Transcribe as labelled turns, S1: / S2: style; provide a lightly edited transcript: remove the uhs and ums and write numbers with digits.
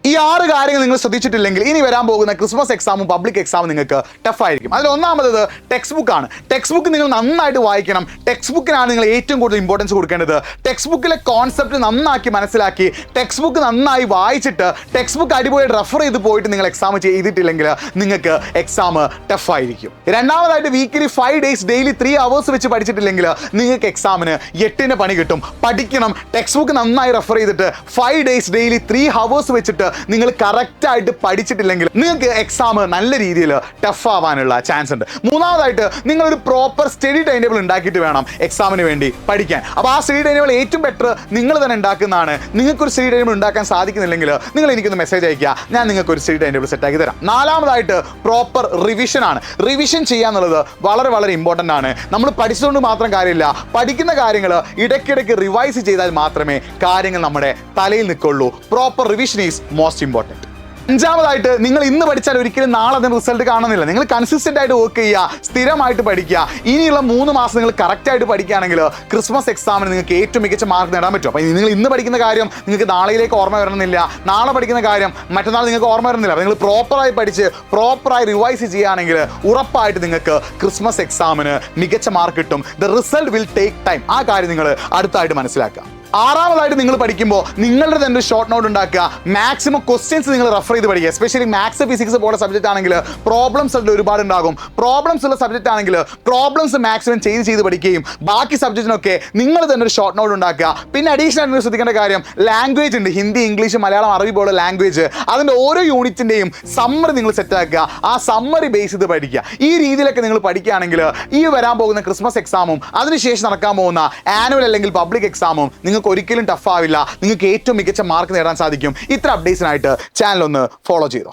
S1: ഈ 6 കാര്യങ്ങൾ നിങ്ങൾ ശ്രദ്ധിച്ചിട്ടില്ലെങ്കിൽ ഇനി വരാൻ പോകുന്ന ക്രിസ്മസ് എക്സാമും പബ്ലിക് എക്സാമും നിങ്ങൾക്ക് ടഫായിരിക്കും. അതിൽ ഒന്നാമത് ടെക്സ്റ്റ് ബുക്കാണ്. ടെക്സ്റ്റ് ബുക്ക് നിങ്ങൾ നന്നായിട്ട് വായിക്കണം. ടെക്സ്റ്റ് ബുക്കിനാണ് നിങ്ങൾ ഏറ്റവും കൂടുതൽ ഇമ്പോർട്ടൻസ് കൊടുക്കേണ്ടത്. ടെക്സ്റ്റ് ബുക്കിലെ കോൺസെപ്റ്റ് നന്നാക്കി മനസ്സിലാക്കി ടെക്സ്റ്റ് ബുക്ക് നന്നായി വായിച്ചിട്ട് ടെക്സ്റ്റ് ബുക്ക് അടിപൊളിയായിട്ട് റെഫർ ചെയ്ത് പോയിട്ട് നിങ്ങൾ എക്സാം ചെയ്തിട്ടില്ലെങ്കിൽ നിങ്ങൾക്ക് എക്സാം ടഫായിരിക്കും. രണ്ടാമതായിട്ട് വീക്കിലി 5 days ഡെയിലി 3 hours വെച്ച് പഠിച്ചിട്ടില്ലെങ്കിൽ നിങ്ങൾക്ക് എക്സാമിന് 8 പണി കിട്ടും. പഠിക്കണം. ടെക്സ്റ്റ് ബുക്ക് നന്നായി റെഫർ ചെയ്തിട്ട് 5 days ഡെയിലി 3 hours വെച്ചിട്ട് നിങ്ങൾ കറക്റ്റായിട്ട് പഠിച്ചിട്ടില്ലെങ്കിൽ നിങ്ങൾക്ക് എക്സാം നല്ല രീതിയിൽ ടഫ് ആവാനുള്ള ചാൻസ് ഉണ്ട്. മൂന്നാമതായിട്ട് നിങ്ങളൊരു പ്രോപ്പർ സ്റ്റഡി ടൈം ടേബിൾ ഉണ്ടാക്കിയിട്ട് വേണം എക്സാമിന് വേണ്ടി പഠിക്കാൻ. അപ്പോൾ ആ സ്റ്റഡി ടൈം ടേബിൾ ഏറ്റവും ബെറ്റർ നിങ്ങൾ തന്നെ ഉണ്ടാക്കുന്നതാണ്. നിങ്ങൾക്കൊരു സ്റ്റഡി ടൈം ടേബിൾ ഉണ്ടാക്കാൻ സാധിക്കുന്നില്ലെങ്കിൽ നിങ്ങൾ എനിക്കൊന്ന് മെസ്സേജ് അയക്കുക, ഞാൻ നിങ്ങൾക്ക് ഒരു സ്റ്റഡി ടൈം ടേബിൾ സെറ്റാക്കി തരാം. നാലാമതായിട്ട് പ്രോപ്പർ റിവിഷൻ ആണ്. റിവിഷൻ ചെയ്യാന്നുള്ളത് വളരെ വളരെ ഇമ്പോർട്ടൻ്റ് ആണ്. നമ്മൾ പഠിച്ചതുകൊണ്ട് മാത്രം കാര്യമില്ല, പഠിക്കുന്ന കാര്യങ്ങൾ ഇടയ്ക്കിടയ്ക്ക് റിവൈസ് ചെയ്താൽ മാത്രമേ കാര്യങ്ങൾ നമ്മുടെ തലയിൽ നിൽക്കുള്ളൂ. Proper revision is most important. അഞ്ചാമതായിട്ട് നിങ്ങൾ ഇന്ന് പഠിച്ചാൽ ഒരിക്കലും നാളെ അതിന് റിസൾട്ട് കാണുന്നില്ല. നിങ്ങൾ കൺസിസ്റ്റൻ്റ് ആയിട്ട് വർക്ക് ചെയ്യുക, സ്ഥിരമായിട്ട് പഠിക്കുക. ഇനിയുള്ള 3 മാസം നിങ്ങൾ കറക്റ്റായിട്ട് പഠിക്കുകയാണെങ്കിൽ ക്രിസ്മസ് എക്സാമിന് നിങ്ങൾക്ക് ഏറ്റവും മികച്ച മാർക്ക് നേടാൻ പറ്റും. അപ്പോൾ നിങ്ങൾ ഇന്ന് പഠിക്കുന്ന കാര്യം നിങ്ങൾക്ക് നാളെയിലേക്ക് ഓർമ്മ വരണമെന്നില്ല, നാളെ പഠിക്കുന്ന കാര്യം മറ്റന്നാൾ നിങ്ങൾക്ക് ഓർമ്മ വരുന്നില്ല. അപ്പോൾ നിങ്ങൾ പ്രോപ്പറായി പഠിച്ച് പ്രോപ്പറായി റിവൈസ് ചെയ്യുകയാണെങ്കിൽ ഉറപ്പായിട്ട് നിങ്ങൾക്ക് ക്രിസ്മസ് എക്സാമിന് മികച്ച മാർക്ക് കിട്ടും. The result will take time. ആ കാര്യം നിങ്ങൾ അടുത്തായിട്ട് മനസ്സിലാക്കുക. ആറാമതായിട്ട് നിങ്ങൾ പഠിക്കുമ്പോൾ നിങ്ങളുടെ തന്നെ ഒരു ഷോർട്ട് നോട്ട് ഉണ്ടാക്കുക. മാക്സിമം ക്വസ്റ്റ്യൻസ് നിങ്ങൾ റെഫർ ചെയ്ത് പഠിക്കുക. എസ്പെഷ്യലി മാത്സ്, ഫിസിക്സ് പോലുള്ള സബ്ജക്റ്റ് ആണെങ്കിൽ പ്രോബ്ലംസ് ഒരുപാട് ഉണ്ടാകും. പ്രോബ്ലംസ് ഉള്ള സബ്ജക്റ്റ് ആണെങ്കിൽ പ്രോബ്ലംസ് മാക്സിമം ചെയ്ത് പഠിക്കുകയും ബാക്കി സബ്ജക്റ്റിനൊക്കെ നിങ്ങൾ തന്നെ ഒരു ഷോർട്ട് നോട്ട് ഉണ്ടാക്കുക. പിന്നെ അഡീഷണൽ ആയിട്ട് ശ്രദ്ധിക്കേണ്ട കാര്യം ലാംഗ്വേജ് ഉണ്ട്. ഹിന്ദി, ഇംഗ്ലീഷ്, മലയാളം, അറബി പോലുള്ള ലാംഗ്വേജ്, അതിൻ്റെ ഓരോ യൂണിറ്റിൻ്റെയും സമ്മറി നിങ്ങൾ സെറ്റാക്കുക. ആ സമ്മറി ബേസ് ചെയ്ത് പഠിക്കുക. ഈ രീതിയിലൊക്കെ നിങ്ങൾ പഠിക്കുകയാണെങ്കിൽ ഈ വരാൻ പോകുന്ന ക്രിസ്മസ് എക്സാമും അതിനുശേഷം നടക്കാൻ പോകുന്ന ആനുവൽ അല്ലെങ്കിൽ പബ്ലിക് എക്സാമും നിങ്ങൾക്ക് ഒരിക്കലും ടഫ് ആവില്ല. നിങ്ങൾക്ക് ഏറ്റവും മികച്ച മാർക്ക് നേടാൻ സാധിക്കും. ഇത്ര അപ്ഡേറ്റ്സിനായിട്ട് ചാനൽ ഒന്ന് ഫോളോ ചെയ്തോ.